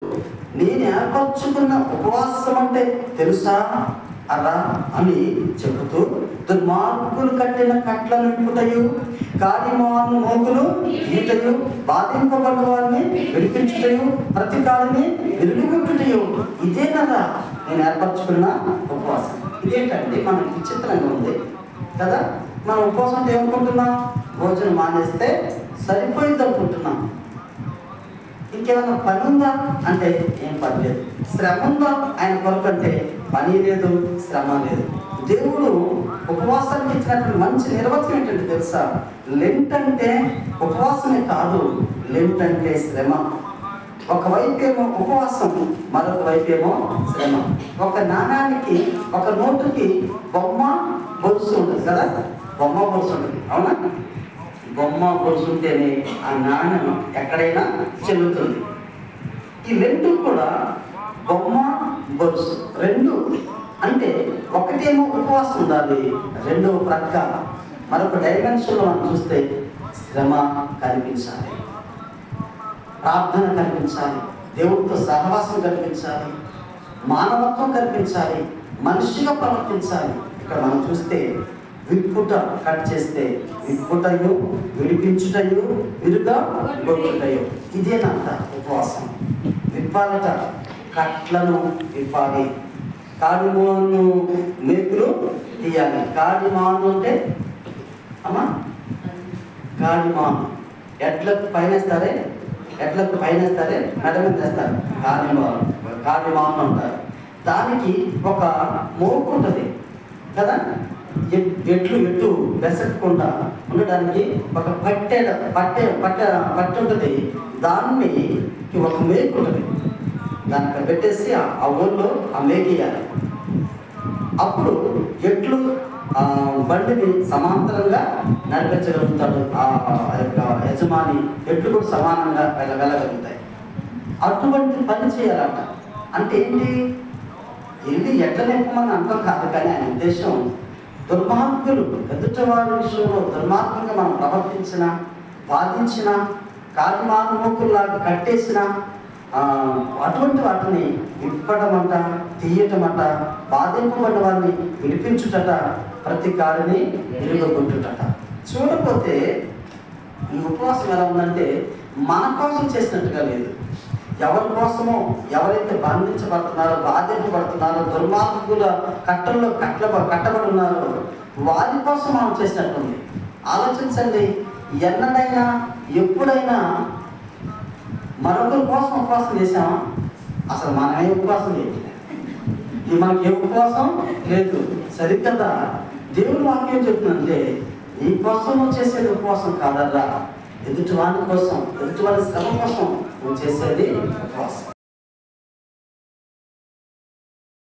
నేను ఏర్పరచుకున్న ఉపవాసం అంటే తెలుసా అలా అని చెబుతూ, దుర్మార్గులు కట్టిన కట్ల నింపుటయు, కాడిమాను మోకులు ఈటయు, బాధింపబడిన వారిని విడిపించుటయు, ప్రతి కాడిని విరుగుబెట్టుటయు, ఇదే కదా నేను ఏర్పరచుకున్న ఉపవాసం. ఇదేంటండి మనకి విచిత్రంగా ఉంది కదా. మనం ఉపవాసం అంటే ఏమనుకుంటున్నాం? భోజనం మానేస్తే సరిపోయింది అనుకుంటున్నాం. ఇంకేమైనా పని ఉందా అంటే ఏం పని లేదు. శ్రమ ఉందా ఆయన కొరకు అంటే పని లేదు, శ్రమ లేదు. దేవుడు ఉపవాసానికి ఇచ్చినటువంటి మంచి నిర్వచనం ఏంటంటే తెలుసా? లెంట్ అంటే ఉపవాసమే కాదు, లెంట్ అంటే శ్రమ. ఒకవైపు ఏమో ఉపవాసం, మరొక వైపు ఏమో శ్రమ. ఒక నాణానికి, ఒక నోటుకి బొమ్మ గొలుసు ఉంటుంది కదా, బొమ్మ గొలుసు ఉంటుంది, అవునా? బొమ్మ గొలుసుంటేనే ఆ నాణ్యం ఎక్కడైనా చెల్లుతుంది. ఈ రెండు కూడా బొమ్మ గొలుసు రెండు అంటే ఒకటేమో ఉపవాసం ఉండాలి, రెండవ ప్రక్క మరొక డైమెన్షన్లో మనం చూస్తే శ్రమ కనిపించాలి, ప్రార్థన కనిపించాలి, దేవుడితో సహవాసం కనిపించాలి, మానవత్వం కనిపించాలి, మనిషిగా ప్రవర్తించాలి. ఇక్కడ మనం చూస్తే విప్పుట కట్ చేస్తే విప్పుటయు, విడిపించుటయు, విరుగా గొట్టుటయు, ఇదేనంత ఉపవాసం. విప్పాలట, కట్లను విప్పాలి, కాడిమాను మేకులు తీయాలి. కాడిమాను అంటే అమ్మా కాడిమాను ఎట్లకు పైనేస్తారే, ఎట్లకు పైనేస్తారే మెడ మీద వేస్తారు, కాడిమాను అంటారు. దానికి ఒక మోకు ఉంటుంది కదా, ఎట్లు వెసకకుండా ఉండడానికి ఒక పట్టె ఉంటుంది, దాన్ని ఒక మేకు ఉంటుంది, దానికి పెట్టేసి ఆ ఊళ్ళో ఆ మేకేయాలి. అప్పుడు ఎట్లు బండిని సమాంతరంగా నడిపించగలుగుతాడు ఆ యొక్క యజమాని, ఎట్లు కూడా సమానంగా వెళ్ళగలుగుతాయి. అటువంటి పని చేయాలంట. అంటే ఏంటి? ఇది ఎట్ల నింపమని అంటాం కాదు, కానీ ఆయన ఉద్దేశం దుర్మార్గులు ఎదుటివారి విషయంలో దుర్మార్గంగా మనం ప్రవర్తించిన, బాధించిన, కాడిమాను మోకుల్లాగా కట్టేసిన అటువంటి వాటిని విప్పడమంట, తీయటమంట, బాధింపబడిన వారిని విడిపించుటట, ప్రతి కాడిని విరుగొట్టుటట. చూడకపోతే ఈ ఉపవాసం ఎలా ఉందంటే మన కోసం చేసినట్టుగా లేదు. ఎవరి కోసమో, ఎవరైతే బంధించబడుతున్నారో, బాధింపబడుతున్నారో, దుర్మార్గుల కట్టల్లో కట్టబడి ఉన్నారో వారి కోసం మనం చేసినట్టుంది. ఆలోచించండి, ఎన్నడైనా ఎప్పుడైనా మరొకరి కోసం ఉపవాసం చేసామా? అసలు మనమే ఉపవాసం లేదు, మనకి ఏ ఉపవాసం లేదు. సరికదా దేవుడు వాక్యం చెప్తుందంటే ఈ కోసం నువ్వు చేసేది ఉపవాసం కాదల్లా, ఎదుటివాని కోసం, ఎదుటివారి శ్రమ కోసం నువ్వు చేసేది ఉపవాసం.